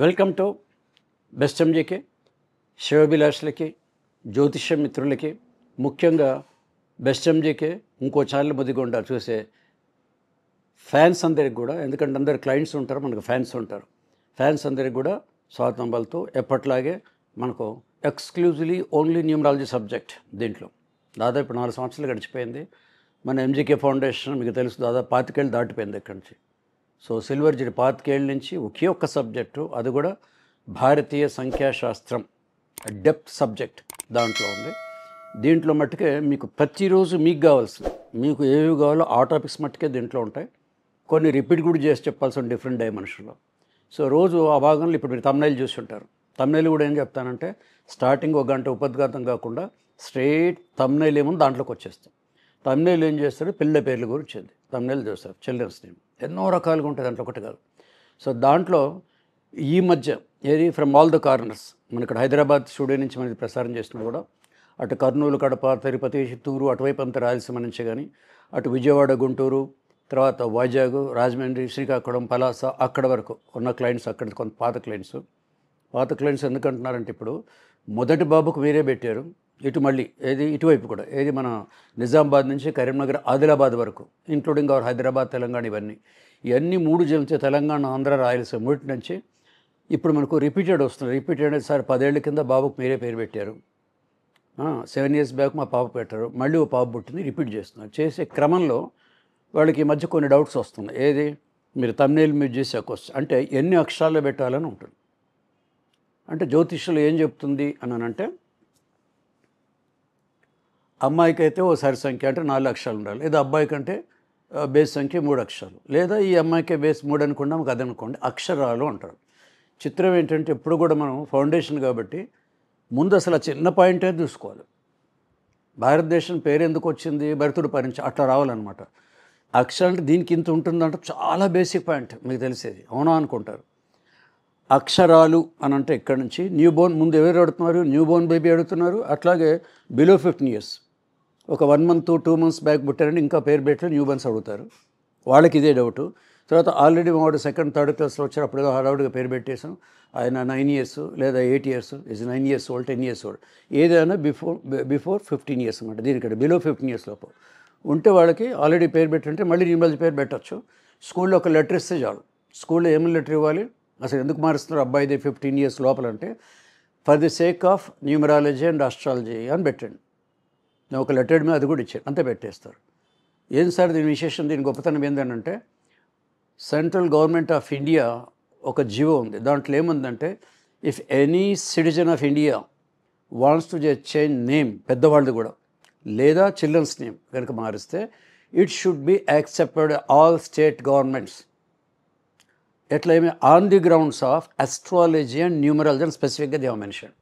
Welcome to best MGK. శివభిలాషులకి, జ్యోతిష్య మిత్రులకి, ముఖ్యంగా బెస్ట్ ఎంజీకే ఇంకో ఛానల్ ముదిగొండ చూసే ఫ్యాన్స్ అందరికి కూడా, ఎందుకంటే అందరు క్లయింట్స్ ఉంటారు, మనకు ఫ్యాన్స్ ఉంటారు. ఫ్యాన్స్ అందరికి కూడా స్వాగతం పలుకుతూ ఎప్పట్లాగే మనకు ఎక్స్క్లూజివ్లీ ఓన్లీ న్యూమరాలజీ సబ్జెక్ట్ దీంట్లో దాదాపు 4 సంవత్సరాలు గడిచిపోయింది. మన ఎంజీకే ఫౌండేషన్ మీకు తెలుసు, దాదాపు 25 ఏళ్ళు దాటిపోయింది ఇక్కడి నుంచి. సో సిల్వర్ జరీ 25 ఏళ్ళ నుంచి ఒకే ఒక్క సబ్జెక్టు, అది కూడా భారతీయ సంఖ్యాశాస్త్రం డెప్త్ సబ్జెక్ట్ దాంట్లో ఉంది. దీంట్లో మట్టుకే మీకు ప్రతిరోజు మీకు కావాల్సింది, మీకు ఏవి కావాలో ఆ టాపిక్స్ మట్టుకే దీంట్లో ఉంటాయి. కొన్ని రిపీట్ కూడా చేసి చెప్పాల్సిన డిఫరెంట్ డైమెన్షన్లో. సో రోజు ఆ భాగంలో ఇప్పుడు మీరు తమ్నైల్ చూసి ఉంటారు. తమ్నైల్ కూడా ఏం చెప్తానంటే, స్టార్టింగ్ 1 గంట ఉపద్ఘాతం కాకుండా స్ట్రైట్ తమ్నైల్ ఏముంది దాంట్లోకి వచ్చేస్తాం. తమ్నైల్ ఏం చేస్తారు, పిల్లల పేర్ల గురించి ఉంది. తమ్నైల్ చూస్తారు, చిల్డ్రన్స్ నేమ్ ఎన్నో రకాలుగా ఉంటాయి, దాంట్లో ఒకటి కాదు. సో దాంట్లో ఈ మధ్య ఏది ఫ్రమ్ ఆల్ ద కార్నర్స్, మన ఇక్కడ హైదరాబాద్ స్టూడియో నుంచి మనకి ప్రసారం చేస్తున్నా కూడా, అటు కర్నూలు, కడప, తిరుపతి, చిత్తూరు, అటువైపు అంతా రాయలసీమ నుంచి కానీ, అటు విజయవాడ, గుంటూరు, తర్వాత వైజాగ్, రాజమండ్రి, శ్రీకాకుళం, పలాస, అక్కడ వరకు ఉన్న క్లయింట్స్, అక్కడ కొంత పాత క్లయింట్స్ ఎందుకంటున్నారంటే, ఇప్పుడు మొదటి బాబుకు మీరే పెట్టారు, ఇటు మళ్ళీ ఏది ఇటువైపు కూడా ఏది మన నిజామాబాద్ నుంచి కరీంనగర్, ఆదిలాబాద్ వరకు, ఇంక్లూడింగ్ అవర్ హైదరాబాద్, తెలంగాణ, ఇవన్నీ 3 జిల్లాలు, తెలంగాణ, ఆంధ్ర, రాయలసీమ మూటి నుంచి ఇప్పుడు మనకు రిపీటెడ్ వస్తుంది. రిపీటెడ్ సార్ 10 ఏళ్ల కింద బాబుకు మీరే పేరు పెట్టారు, 7 years బ్యాక్ మా పాప పెట్టారు, మళ్ళీ ఓ పాప పుట్టింది, రిపీట్ చేస్తున్నారు. చేసే క్రమంలో వాళ్ళకి ఈ మధ్య కొన్ని డౌట్స్ వస్తున్నాయి. ఏది మీరు తమ్నైల్ మీరు చేసే క్వశ్చన్ అంటే ఎన్ని అక్షరాల్లో పెట్టాలని ఉంటుంది. అంటే జ్యోతిష్యులు ఏం చెప్తుంది అని అంటే, అమ్మాయికి అయితే ఓ సరి సంఖ్య అంటే 4 అక్షరాలు ఉండాలి, లేదా అబ్బాయికి అంటే బేస్ సంఖ్య 3 అక్షరాలు, లేదా ఈ అమ్మాయికే బేస్ 3 అనుకున్నా మాకు అది అనుకోండి, అక్షరాలు అంటారు. చిత్రం ఏంటంటే, ఎప్పుడు కూడా మనం ఫౌండేషన్ కాబట్టి ముందు అసలు ఆ చిన్న పాయింటే చూసుకోవాలి. భారతదేశం పేరు ఎందుకు వచ్చింది, భరతుడు పరిచయం అట్లా రావాలన్నమాట. అక్షరాలు అంటే దీనికి ఇంత ఉంటుందంటే చాలా బేసిక్ పాయింట్, మీకు తెలిసేది అవునా అనుకుంటారు. అక్షరాలు అని అంటే ఇక్కడి నుంచి న్యూ బోర్న్, ముందు ఎవరు అడుగుతున్నారు, న్యూ బోర్న్ బేబీ అడుగుతున్నారు. అట్లాగే బిలో 15 years, ఒక 1 month 2 months బ్యాక్ పుట్టారంటే ఇంకా పేరు పెట్టలేదు, న్యూ బోర్న్స్ అడుగుతారు, వాళ్ళకి ఇదే డౌటు. తర్వాత ఆల్రెడీ వాడు 2nd 3rd క్లాస్లో వచ్చారు, అప్పుడు హడావుడిగా పేరు పెట్టేసాం, ఆయన 9 years లేదా 8 years, is 9 years old, 10 years old, ఏదైనా బిఫోర్ 15 years అనమాట. దీనికంటే బిలో 15 years లోపు ఉంటే వాళ్ళకి ఆల్రెడీ పేరు పెట్టంటే మళ్ళీ న్యూమరాలజీ పేరు పెట్టచ్చు. స్కూల్లో ఒక లెటర్ ఇస్తే చాలు. స్కూల్లో ఏమైనా లెటర్ ఇవ్వాలి, అసలు ఎందుకు మారుస్తున్నారు అబ్బాయిది 15 years లోపలంటే, for the sake of numerology and astrology అని పెట్టండి. నేను ఒక లెటర్ మీద అది కూడా ఇచ్చాను, అంతే పెట్టేస్తారు. ఏం సార్ దీని విశేషం, దీని గొప్పతనం ఏంటంటే, సెంట్రల్ గవర్నమెంట్ ఆఫ్ ఇండియా ఒక జీవో ఉంది, దాంట్లో ఏముందంటే, if any citizen of India wants to change name, పెద్దవాళ్ళది కూడా, లేదా చిల్డ్రన్స్ నేమ్ కనుక మారిస్తే, it should be accepted all state governments. ఎట్లా ఏమి on the grounds of astrology and numerology అని స్పెసిఫిక్గా దే హావ్ మెన్షన్.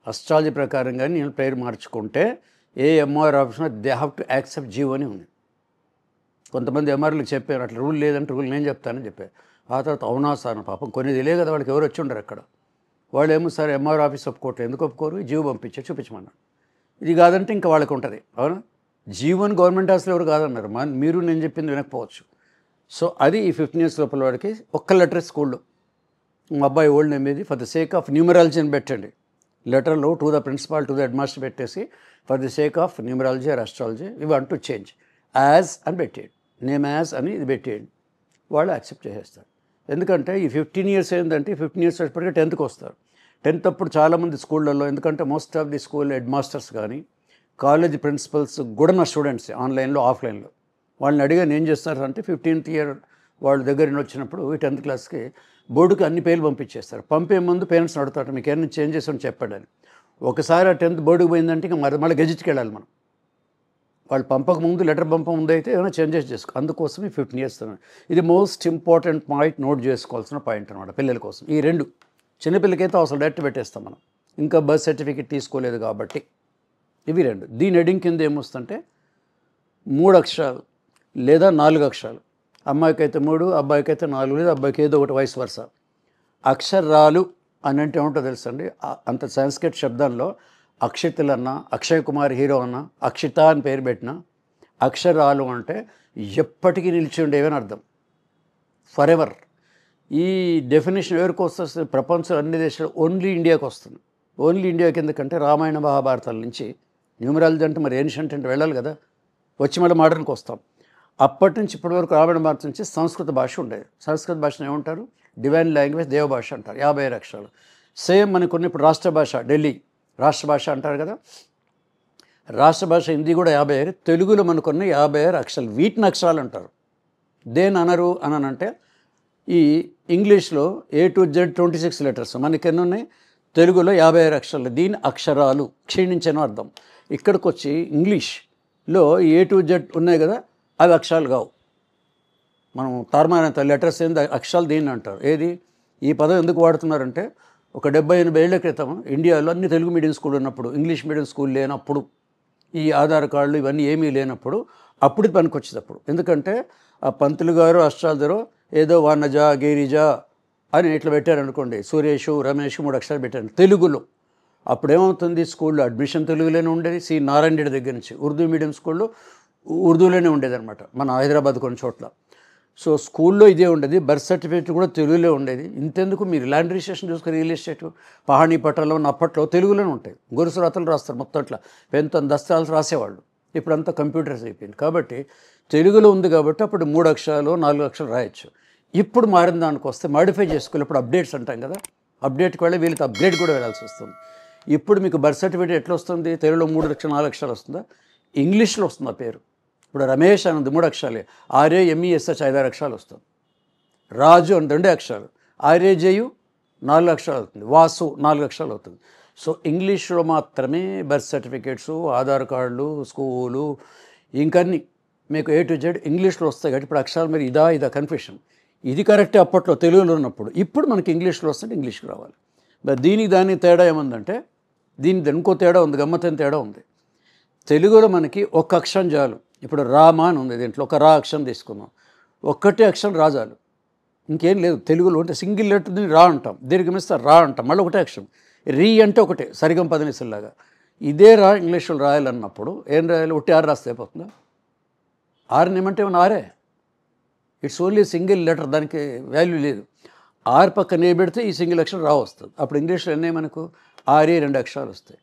అస్ట్రాలజీ ప్రకారంగా నేను పేరు మార్చుకుంటే ఏ ఎంఆర్ ఆఫీస్లో they have to accept GO అని ఉంది. కొంతమంది ఎంఆర్లకు చెప్పారు, అట్లా రూల్ లేదంటే రూల్ నేను చెప్తానని చెప్పారు. ఆ తర్వాత అవునా సార్, పాపం కొన్ని తెలియదు కదా వాళ్ళకి, ఎవరు వచ్చి ఉండరు అక్కడ. వాళ్ళు ఏమో సార్ ఎంఆర్ ఆఫీస్ ఒప్పుకోవట్లేదు, ఎందుకు ఒప్పుకోరు, జీవో పంపించారు చూపించమన్నారు. ఇది కాదంటే ఇంకా వాళ్ళకి ఉంటుంది, అవునా, జీవోని గవర్నమెంట్ హాస్టల్ ఎవరు కాదన్నారు, మీరు నేను చెప్పింది వినకపోవచ్చు. సో అది ఈ 15 years లోపల వాడికి ఒక్క లెటర్ స్కూల్లో, మా అబ్బాయి ఓల్డ్ నేమ్ ఏది, for the sake of numerology అని పెట్టండి. లెటర్లో to the principal, to the head master పెట్టేసి, for the sake of numerology or astrology we want to change as అని పెట్టేయండి, నేమ్ యాజ్ అని ఇది పెట్టేయండి, వాళ్ళు యాక్సెప్ట్ చేసేస్తారు. ఎందుకంటే ఈ 15 years ఏంటంటే, 15 years వచ్చేప్పటికీ 10th వస్తారు. 10th అప్పుడు చాలామంది స్కూళ్ళల్లో, ఎందుకంటే most of the school head masters కానీ కాలేజ్ ప్రిన్సిపల్స్ కూడా నా స్టూడెంట్స్ ఆన్లైన్లో, ఆఫ్లైన్లో, వాళ్ళని అడిగాను ఏం చేస్తారు అంటే, 15th year వాళ్ళ దగ్గర వచ్చినప్పుడు ఈ 10th classకి బోర్డుకి అన్ని పేర్లు పంపించేస్తారు. పంపే ముందు పేరెంట్స్ అడుగుతారు, మీకు ఏమైనా చేంజెస్ అని చెప్పాడని. ఒకసారి ఆ 10th బోర్డుకి పోయిందంటే ఇంకా మళ్ళీ గెజిట్కి వెళ్ళాలి మనం. వాళ్ళు పంపక ముందు, లెటర్ పంపక ముందు అయితే ఏమైనా చేంజెస్ చేసుకో, అందుకోసం ఈ 15 years. ఇది మోస్ట్ ఇంపార్టెంట్ పాయింట్, నోట్ చేసుకోవాల్సిన పాయింట్ అనమాట పిల్లల కోసం. ఈ 2 చిన్నపిల్లకైతే అసలు డైరెక్ట్ పెట్టేస్తాం మనం, ఇంకా బర్త్ సర్టిఫికేట్ తీసుకోలేదు కాబట్టి. ఇవి 2. దీని హెడింగ్ కింద ఏమొస్తుందంటే, 3 అక్షరాలు లేదా 4 అక్షరాలు, అమ్మాయికి అయితే 3, అబ్బాయికి అయితే 4, లేదా అబ్బాయికి ఏదో ఒకటి, వయసు వరుస. అక్షరాలు అని అంటే ఏమిటో తెలుసండి, అంత సంస్కృత శబ్దంలో అక్షితులన్నా, అక్షయ్ కుమార్ హీరో అన్నా, అక్షిత అని పేరు పెట్టినా, అక్షరాలు అంటే ఎప్పటికీ నిలిచి ఉండేవని అర్థం. For ever. ఈ డెఫినేషన్ ఎవరికి వస్తుంది? ప్రపంచం అన్ని దేశాలు, ఓన్లీ ఇండియాకి వస్తుంది. ఓన్లీ ఇండియాకి ఎందుకంటే రామాయణ మహాభారతాల నుంచి న్యూమరాలజీ అంటే మరి ఏన్షియంట్ అంటే వెళ్ళాలి కదా, వచ్చి మళ్ళీ మోడర్న్కి వస్తాం. అప్పటి నుంచి ఇప్పటి వరకు రామాయణ భారతం నుంచి సంస్కృత భాష ఉండేది. సంస్కృత భాషను ఏమంటారు? డివైన్ లాంగ్వేజ్, దేవభాష అంటారు. 56 అక్షరాలు. సేమ్ మనకున్న ఇప్పుడు రాష్ట్ర భాష, ఢిల్లీ రాష్ట్ర భాష అంటారు కదా, రాష్ట్ర భాష హిందీ కూడా 55. తెలుగులో మనకున్న 56 అక్షరాలు. వీటిని అక్షరాలు అంటారు. దేని అనరు అనంటే ఈ ఇంగ్లీష్లో A to Z 26 లెటర్స్, మనకి ఎన్ని ఉన్నాయి? తెలుగులో 56 అక్షరాలు. దీని అక్షరాలు, క్షీణించను అర్థం. ఇక్కడికి వచ్చి ఇంగ్లీష్లో A to Z ఉన్నాయి కదా, అవి అక్షరాలు కావు. మనం తారుమారంత లెటర్స్ ఏంది, అక్షరాలు దీన్ని అంటారు. ఏది? ఈ పదం ఎందుకు వాడుతున్నారంటే ఒక 70-80 ఏళ్ల క్రితం ఇండియాలో అన్ని తెలుగు మీడియం స్కూల్ ఉన్నప్పుడు, ఇంగ్లీష్ మీడియం స్కూల్ లేనప్పుడు, ఈ ఆధార్ కార్డులు ఇవన్నీ ఏమీ లేనప్పుడు అప్పుడు పనికొచ్చేటప్పుడు. ఎందుకంటే ఆ పంతులు గారు అష్టాదరో ఏదో వానజ గిరిజ అని ఇట్లా పెట్టారనుకోండి, సురేషు రమేష్ 3 అక్షరాలు పెట్టారు తెలుగులో. అప్పుడు ఏమవుతుంది? స్కూల్లో అడ్మిషన్ తెలుగులోనే ఉండేది. సి నారాయణ రెడ్డి దగ్గర నుంచి ఉర్దూ మీడియం స్కూల్లో ఉర్దూలోనే ఉండేదన్నమాట మన హైదరాబాద్ కొన్ని చోట్ల. సో స్కూల్లో ఇదే ఉండేది. బర్త్ సర్టిఫికేట్ కూడా తెలుగులో ఉండేది. ఇంతెందుకు, మీరు ల్యాండ్ రిజిస్ట్రేషన్ చూసుకుని రియల్ ఎస్టేట్ పహాణీ పట్టాలో ఉన్న అప్పట్లో తెలుగులోనే ఉంటాయి. గొలుసు రాతలు రాస్తారు మొత్తం, అట్లా పెన్తో దస్తాలు రాసేవాళ్ళు. ఇప్పుడంతా కంప్యూటర్స్ అయిపోయింది. కాబట్టి తెలుగులో ఉంది కాబట్టి అప్పుడు 3 అక్షరాలు 4 అక్షరాలు రాయొచ్చు. ఇప్పుడు మారిన దానికి వస్తే మాడిఫై చేసుకోవాలి. ఇప్పుడు అప్డేట్స్ అంటాం కదా, అప్డేట్కి వెళ్ళి వీళ్ళతో అప్గ్రేడ్ కూడా వెళ్ళాల్సి వస్తుంది. ఇప్పుడు మీకు బర్త్ సర్టిఫికేట్ ఎట్లా వస్తుంది? తెలుగులో 3 అక్షరాలు 4 అక్షరాలు వస్తుందా? ఇంగ్లీష్లో వస్తుంది ఆ పేరు. ఇప్పుడు రమేష్ అన్నది 3 అక్షరాలే. RAMESH 5-6 అక్షరాలు వస్తుంది. రాజు అని 2 అక్షరాలు. RAJU 4 అక్షరాలు అవుతుంది. వాసు 4 అక్షరాలు అవుతుంది. సో ఇంగ్లీష్లో మాత్రమే బర్త్ సర్టిఫికేట్స్, ఆధార్ కార్డులు, స్కూలు, ఇంకన్నీ మీకు A to Z ఇంగ్లీష్లో వస్తాయి. కాబట్టి ఇప్పుడు అక్షరాలు మీరు ఇదా కన్ఫ్యూషన్. ఇది కరెక్టే అప్పట్లో తెలుగులో ఉన్నప్పుడు. ఇప్పుడు మనకి ఇంగ్లీష్లో వస్తుంటే ఇంగ్లీష్కి రావాలి. మరి దీనికి దాని తేడా ఏముందంటే, దీనికి ఇంకో తేడా ఉంది, గమ్మత్తైన తేడా ఉంది. తెలుగులో మనకి ఒక అక్షరం చాలు. ఇప్పుడు రామ అని ఉంది, దీంట్లో ఒక రా అక్షరం తీసుకున్నాం. ఒక్కటే అక్షరం రాజాలు, ఇంకేం లేదు. తెలుగులో అంటే సింగిల్ లెటర్ రా అంటాం, దీర్ఘమిస్తే రా అంటాం, మళ్ళీ ఒకటే అక్షరం. రీ అంటే ఒకటే, సరిగం పదనిసలాగా. ఇదే రా ఇంగ్లీష్లో రాయాలన్నప్పుడు ఏం రాయాలి? ఒకటి ఆరు రాస్తే అయిపోతుందా? ఆరుని ఏమంటే ఏమన్నా ఆరే, ఇట్స్ ఓన్లీ సింగిల్ లెటర్, దానికి వాల్యూ లేదు. ఆరు పక్కన ఏ పెడితే ఈ సింగిల్ అక్షరం రా వస్తుంది. అప్పుడు ఇంగ్లీష్లో ఎన్నే మనకు 6 2 అక్షరాలు వస్తాయి.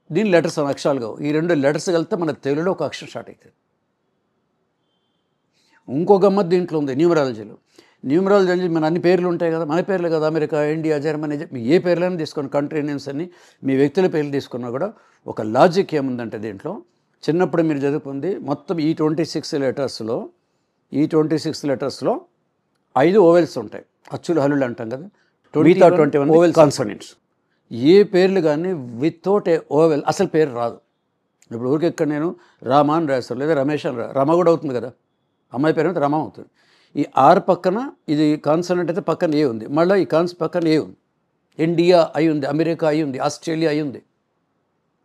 దీని లెటర్స్ అక్షరాలు కావు. ఈ 2 లెటర్స్ కలిపితే మన తెలుగులో ఒక అక్షరం స్టార్ట్ అవుతుంది. ఇంకో గమ్మత్ దీంట్లో ఉంది న్యూమరాలజీలో. న్యూమరాలజీ మన అన్ని పేర్లు ఉంటాయి కదా, మన పేర్లు కదా, అమెరికా, ఇండియా, జర్మనీ, మీ ఏ పేర్లైనా తీసుకోండి, కంట్రీ నేమ్స్ అన్ని, మీ వ్యక్తుల పేర్లు తీసుకున్నా కూడా ఒక లాజిక్ ఏముందంటే దీంట్లో, చిన్నప్పుడు మీరు చదువుకుంది మొత్తం ఈ 26 లెటర్స్లో 5 ఓవెల్స్ ఉంటాయి. అచ్చులు హల్లులు అంటాం కదా, 21 ఓవెల్ కాన్సనెంట్స్. ఏ పేర్లు కానీ వితౌట్ ఏ ఓవెల్ అసలు పేరు రాదు. ఇప్పుడు ఊరికి ఎక్కడ నేను రామ అని రాస్తాను, లేదా రమేష్ అని రమ కూడా అవుతుంది కదా, అమ్మాయి పేరు అయితే రమ అవుతుంది. ఈ ఆర్ పక్కన ఇది కాన్సనెంట్ అయితే పక్కన ఏ ఉంది, మళ్ళీ ఈ పక్కన ఏ ఉంది. ఇండియా అయి ఉంది, అమెరికా అయి ఉంది, ఆస్ట్రేలియా అయి ఉంది,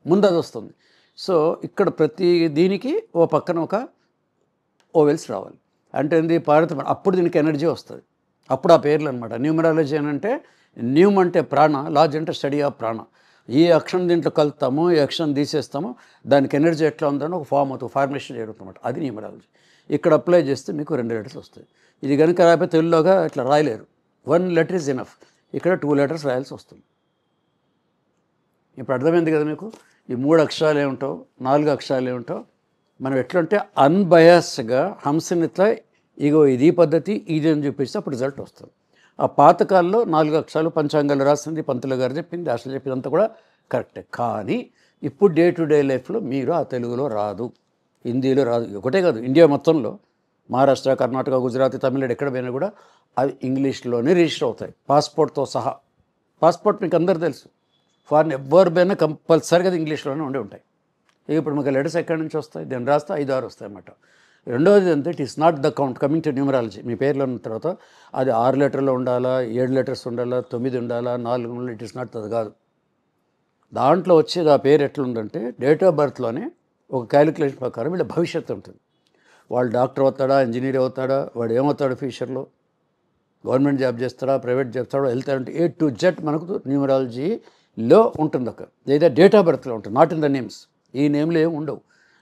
ముందు అది వస్తుంది. సో ఇక్కడ ప్రతి దీనికి ఓ పక్కన ఒక ఓవెల్స్ రావాలి. అంటే ఏంది? అప్పుడు దీనికి ఎనర్జీ వస్తుంది. అప్పుడు ఆ పేర్లు అనమాట. న్యూమరాలజీ అని అంటే, న్యూమ్ అంటే ప్రాణ, లాజ్ అంటే స్టడీ ఆఫ్ ప్రాణ. ఏ అక్షరం దీంట్లో కలుపుతామో, ఏ అక్షరం తీసేస్తామో దానికి ఎనర్జీ ఎట్లా ఉందని ఒక ఫామ్ అవుతుంది, ఫార్మేషన్ జరుగుతుందన్నమాట. అది న్యూమరాలజీ. ఇక్కడ అప్లై చేస్తే మీకు 2 లెటర్స్ వస్తాయి. ఇది కనుక రాకపోతే తెలుగులోగా ఇట్లా రాయలేరు. 1 లెటర్ ఈజ్ ఎనఫ్. ఇక్కడ 2 లెటర్స్ రాయాల్సి వస్తుంది. ఇప్పుడు అర్థమైంది కదా మీకు? ఈ 3 అక్షరాలు ఏమిటో, 4 అక్షరాలు ఏమిటో మనం ఎట్లంటే అన్బయాస్గా హంసనిట్లా ఇగో ఇది పద్ధతి, ఇది అని చూపిస్తే అప్పుడు రిజల్ట్ వస్తుంది. ఆ పాతకాల్లో 4 అక్షరాలు పంచాంగాలు రాసింది, పంతులు గారు చెప్పింది, అసలు చెప్పిందంతా కూడా కరెక్టే. కానీ ఇప్పుడు డే టు డే లైఫ్లో మీరు ఆ తెలుగులో రాదు, హిందీలో రాదు. ఒకటే కాదు, ఇండియా మొత్తంలో మహారాష్ట్ర, కర్ణాటక, గుజరాత్, తమిళనాడు ఎక్కడ పోయినా కూడా అవి ఇంగ్లీష్లోనే రిజిస్టర్ అవుతాయి, పాస్పోర్ట్తో సహా. పాస్పోర్ట్ మీకు అందరూ తెలుసు, ఫారెన్ ఎవరు పోయినా కంపల్సరీగా ఇంగ్లీష్లోనే ఉండి ఉంటాయి. ఇప్పుడు మీకు లెటర్స్ ఎక్కడి నుంచి వస్తాయి? దాన్ని రాస్తే 5 6 వస్తాయి అన్నమాట. రెండవది అంటే it is not the count. Coming to numerology, మీ పేర్లో ఉన్న తర్వాత అది 6 లెటర్లో ఉండాలా, 7 లెటర్స్ ఉండాలా, 9 ఉండాలా, 4 ఉండాలి, ఇట్ ఈస్ నాట్, అది కాదు. దాంట్లో వచ్చేది ఆ పేరు ఎట్లుందంటే డేట్ ఆఫ్ బర్త్లోనే ఒక క్యాలిక్యులేషన్ ప్రకారం వీళ్ళ భవిష్యత్తు ఉంటుంది. వాళ్ళు డాక్టర్ అవుతాడా, ఇంజనీర్ అవుతాడా, వాడు ఏమవుతాడు ఫ్యూచర్లో, గవర్నమెంట్ జాబ్ చేస్తాడా, ప్రైవేట్ జాబ్ చేస్తాడా, వెళ్తాడంటే A to Z మనకు న్యూమరాలజీలో ఉంటుంది. ఒక లేదా డేట్ ఆఫ్ బర్త్లో ఉంటుంది, నాట్ ఇన్ ద నేమ్స్. ఈ నేమ్లో ఏమి ఉండవు.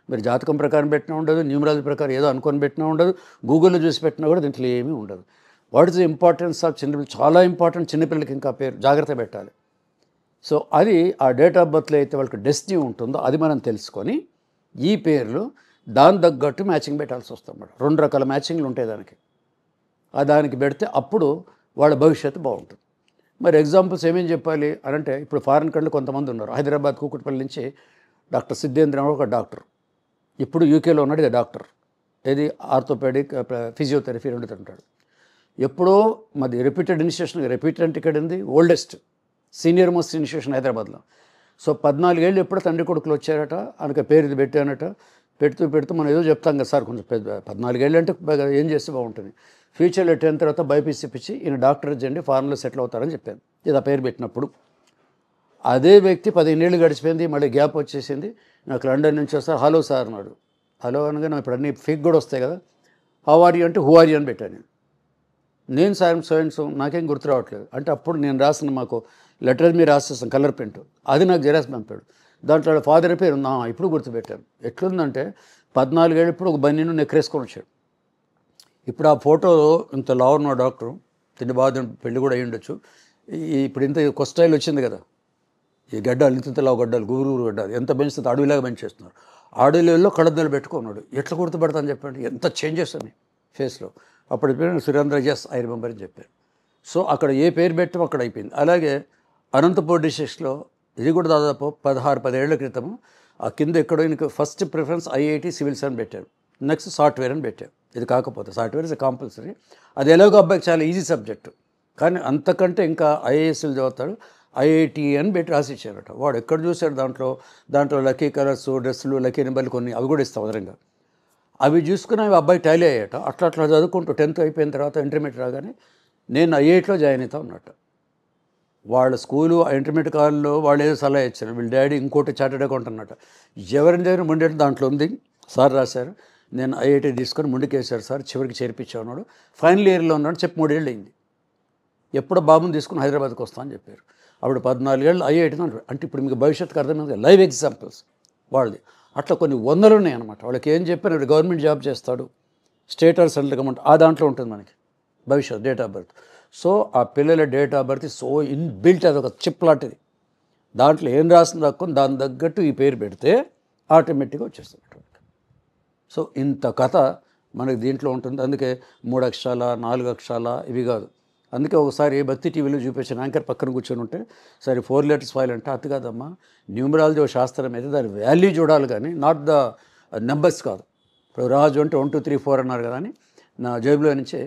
మీరు జాతకం ప్రకారం పెట్టినా ఉండదు, న్యూమరాలజీ ప్రకారం ఏదో అనుకొని పెట్టినా ఉండదు, గూగుల్లో చూసి పెట్టినా కూడా దీంట్లో ఏమీ ఉండదు. What is the importance of చిన్నపిల్లలు, చాలా ఇంపార్టెంట్ చిన్నపిల్లలకి ఇంకా పేరు జాగ్రత్త పెట్టాలి. సో అది ఆ డేట్ ఆఫ్ బర్త్లో అయితే వాళ్ళకి డెస్టినీ ఉంటుందో అది మనం తెలుసుకొని ఈ పేర్లు దాని తగ్గట్టు మ్యాచింగ్ పెట్టాల్సి వస్తుంది. 2 రకాల మ్యాచింగ్లు ఉంటాయి దానికి. దానికి పెడితే అప్పుడు వాళ్ళ భవిష్యత్తు బాగుంటుంది. మరి ఎగ్జాంపుల్స్ ఏమేం చెప్పాలి అని అంటే, ఇప్పుడు ఫారిన్ కంట్రీలో కొంతమంది ఉన్నారు. హైదరాబాద్ కూకట్పల్లి నుంచి డాక్టర్ సిద్ధేంద్ర ఒక డాక్టర్, ఇప్పుడు యూకేలో ఉన్నాడు. ఇక డాక్టర్ ఏది ఆర్థోపెడిక్ ఫిజియోథెరపీ రెండు తింటాడు. ఎప్పుడో మాది రిపీటెడ్ ఇన్స్టిట్యూషన్, రిపీటెడ్ అంటే ఇక్కడ ఉంది ఓల్డెస్ట్ సీనియర్ మోస్ట్ ఇన్స్టిట్యూషన్ హైదరాబాద్లో. సో 14 ఏళ్ళు ఎప్పుడు తండ్రి కొడుకులు వచ్చారట, ఆయనకి పేరు ఇది పెట్టానట. పెడుతూ మనం ఏదో చెప్తాం కదా సార్, కొంచెం 14 ఏళ్ళు అంటే ఏం చేస్తే బాగుంటుంది. ఫ్యూచర్లో 10th తర్వాత బైపీసీ ఇప్పించి ఈయన డాక్టర్ చేయండి, ఫారెన్లో సెటిల్ అవుతారని చెప్పాను. ఇది ఆ పేరు పెట్టినప్పుడు అదే వ్యక్తి 15 ఏళ్ళు గడిచిపోయింది, మళ్ళీ గ్యాప్ వచ్చేసింది. నాకు లండన్ నుంచి వస్తారు, హలో సార్ అన్నాడు. హలో అనగా నాకు ఇప్పుడు అన్ని ఫేక్ కూడా వస్తాయి కదా. హౌ ఆర్ యూ అంటే హూ ఆర్ యూ అని పెట్టాను. నేను సాయం సో నాకేం గుర్తు రావట్లేదు అంటే, అప్పుడు నేను రాసిన మాకు లెటర్ మీరు రాసేస్తాను కలర్ ప్రింట్, అది నాకు జెరాక్స్ పంపాడు. దాంట్లో ఫాదర్ పేరు ఉందా, ఇప్పుడు గుర్తుపెట్టాను. ఎట్లుందంటే 14 ఏళ్ళు ఇప్పుడు ఒక బన్నీను నెక్కరేసుకొని వచ్చాడు. ఇప్పుడు ఆ ఫోటో ఇంత లావు ఉన్న డాక్టరు, తిండి బాగా పెళ్ళి కూడా అయ్యి ఉండొచ్చు. ఇప్పుడు ఇంత కొస్టైల్ వచ్చింది కదా, ఈ గడ్డాలు ఇంత లావు గడ్డాలు, గురు గడ్డాలు ఎంత పెంచుతుంది, అడవిలాగా పెంచేస్తున్నారు. అడవిలో కళ్ళద్దాలు పెట్టుకున్నాడు. ఎట్లా గుర్తుపడతాను చెప్పండి, ఎంత చేంజెస్ అని ఫేస్లో. అప్పుడు పేరు సురేంద్ర, ఎస్ ఐ రిమెంబర్ అని చెప్పారు. సో అక్కడ ఏ పేరు పెట్టామో అక్కడ అయిపోయింది. అలాగే అనంతపూర్ డిస్ట్రిక్ట్స్లో ఇది కూడా దాదాపు 16-17 ఏళ్ల క్రితము ఆ కింద ఎక్కడో ఈయనకు ఫస్ట్ ప్రిఫరెన్స్ ఐఐటి సివిల్స్ అని పెట్టారు, నెక్స్ట్ సాఫ్ట్వేర్ అని పెట్టారు. ఇది కాకపోతే సాఫ్ట్వేర్ ఇస్ కంపల్సరీ. అది ఎలాగో అబ్బాయికి చాలా ఈజీ సబ్జెక్టు, కానీ అంతకంటే ఇంకా ఐఏఎస్లు చదువుతాడు. ఐఐటి అని పెట్టి రాసి ఇచ్చారట. వాడు ఎక్కడ చూశాడు, దాంట్లో లక్కీ కలర్స్, డ్రెస్సులు, లక్కీ నెంబర్లు కొన్ని అవి కూడా ఇస్తాం అదనంగా. అవి చూసుకుని అవి అబ్బాయి టాలీ అయ్యాట. అట్లా చదువుకుంటూ 10th అయిపోయిన తర్వాత ఇంటర్మీడియట్ రాగానే నేను ఐఐటిలో జాయిన్ అవుతా ఉన్నట్టు. వాళ్ళ స్కూలు ఇంటర్మీడియట్ కాలంలో వాళ్ళు ఏదో సలహా ఇచ్చారు, వీళ్ళ డాడీ ఇంకోటి చార్టెడ్ అకౌంట్ అన్నట్టు. ఎవరిని దగ్గర ముండేటి దాంట్లో ఉంది, సార్ రాశారు. నేను ఐఐటి తీసుకొని ముందుకేశారు సార్, చివరికి చేర్పించా ఉన్నాడు. ఫైనల్ ఇయర్లో ఉన్నాడు, చెప్పి 3 ఏళ్ళు అయింది. ఎప్పుడో బాబుని తీసుకుని హైదరాబాద్కి వస్తా అని చెప్పారు. అప్పుడు 14 ఏళ్ళు ఐఐటి అంటే ఇప్పుడు మీకు భవిష్యత్తుకు అర్థమైంది. లైవ్ ఎగ్జాంపుల్స్ వాళ్ళది. అట్లా కొన్ని వందలు ఉన్నాయి అనమాట. వాళ్ళకి ఏం చెప్పారు, గవర్నమెంట్ జాబ్ చేస్తాడు, స్టేట్ ఆర్ సెంట్రల్ గవర్నమెంట్, ఆ దాంట్లో ఉంటుంది మనకి భవిష్యత్ డేట్ ఆఫ్ బర్త్. సో ఆ పిల్లల date of birth so inbuilt, అది ఒక చిప్ లాంటిది. దాంట్లో ఏం రాసిన దక్కుని దాని తగ్గట్టు ఈ పేరు పెడితే ఆటోమేటిక్గా వచ్చేస్తుంది. సో ఇంత కథ మనకి దీంట్లో ఉంటుంది. అందుకే 3 అక్షరాల 4 అక్షరాల ఇవి కాదు. అందుకే ఒకసారి భక్తి టీవీలో చూపించిన యాంకర్ పక్కన కూర్చొని ఉంటే, సరే 4 letters ఫైల్ అంటే అతి కాదమ్మా, న్యూమరాలజీ ఒక శాస్త్రం అయితే దాని వాల్యూ చూడాలి కానీ నాట్ ద నెంబర్స్ కాదు. ఇప్పుడు రాజు అంటే 1 2 3 4 అన్నారు కదా అని నా జేబులో నుంచి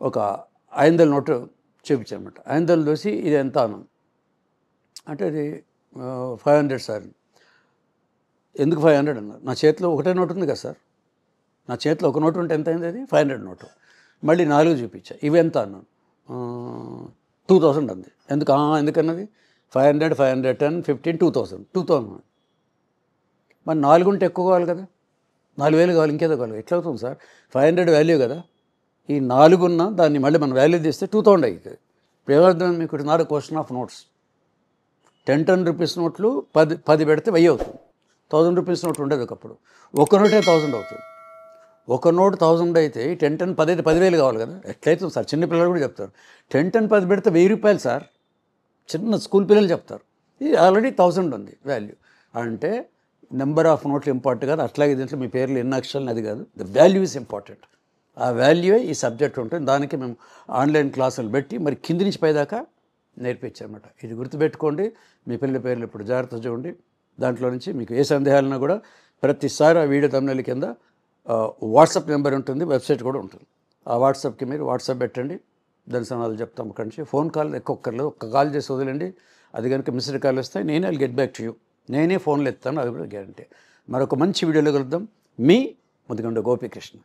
ఒక 500 నోటు చూపించానమాట. 500 చూసి ఇది ఎంత అన్నాను అంటే, అది 500 సార్. ఎందుకు 500 అన్నారు. నా చేతిలో ఒకటే నోటు ఉంది కదా సార్, నా చేతిలో ఒక నోటు ఉంటే ఎంత అయింది, అది 500 నోటు. మళ్ళీ 4 చూపించా, ఇవి ఎంత అన్నాను. 2000 అంది. ఎందుకన్నది 500 510 15 2000 మరి 4 ఉంటే ఎక్కువ కావాలి కదా, 4000 కావాలి, ఇంకేదో కావాలి. ఎట్లా అవుతుంది సార్, 500 వాల్యూ కదా, ఈ 4 ఉన్న దాన్ని మళ్ళీ మనం వాల్యూ తీస్తే 2000 అవుతుంది. ఇప్పుడు ఏమర్థం మీకు, it not question of notes. 10 rupees నోట్లు 10 పెడితే 1000 అవుతుంది. 1000 రూపీస్ నోట్ ఉండేది ఒకప్పుడు, ఒక నోటే 1000 అవుతుంది. ఒక నోటు 1000 అయితే 10 10 అయితే 10,000 కావాలి కదా. ఎట్లయితుంది సార్, చిన్న పిల్లలు కూడా చెప్తారు 10 10 పెడితే 1000 రూపాయలు సార్, చిన్న స్కూల్ పిల్లలు చెప్తారు. ఇది ఆల్రెడీ 1000 ఉంది వాల్యూ. అంటే నెంబర్ ఆఫ్ నోట్లు ఇంపార్టెంట్ కాదు. అట్లాగే దీంట్లో మీ పేర్లు ఎన్ని అక్షరాలు అది కాదు, ద వాల్యూ ఈజ్ ఇంపార్టెంట్. ఆ వాల్యూయే ఈ సబ్జెక్ట్ ఉంటుంది. దానికి మేము ఆన్లైన్ క్లాసులు పెట్టి మరి కింది నుంచి పైదాకా నేర్పించామన్నమాట. ఇది గుర్తుపెట్టుకోండి. మీ పిల్లల పేర్లు ఇప్పుడు జాగ్రత్త చూడండి. దాంట్లో నుంచి మీకు ఏ సందేహాలన్నా కూడా ప్రతిసారి ఆ వీడియో తమ్ముళ్ళ కింద వాట్సాప్ నెంబర్ ఉంటుంది, వెబ్సైట్ కూడా ఉంటుంది. ఆ వాట్సాప్కి మీరు వాట్సాప్ పెట్టండి, దాని సమాధానాలు చెప్తాం. అక్కడి నుంచి ఫోన్ కాల్ ఒక్కొక్కరు ఒక్క కాల్ చేసి వదిలేండి. అది కనుక మిస్డ్ కాల్ వస్తే నేనే I'll get back to you, నేనే ఫోన్లు ఎత్తాను, అది కూడా గ్యారంటీ. మరొక మంచి వీడియోలో కలుద్దాం. మీ ముదిగొండ గోపీకృష్ణ.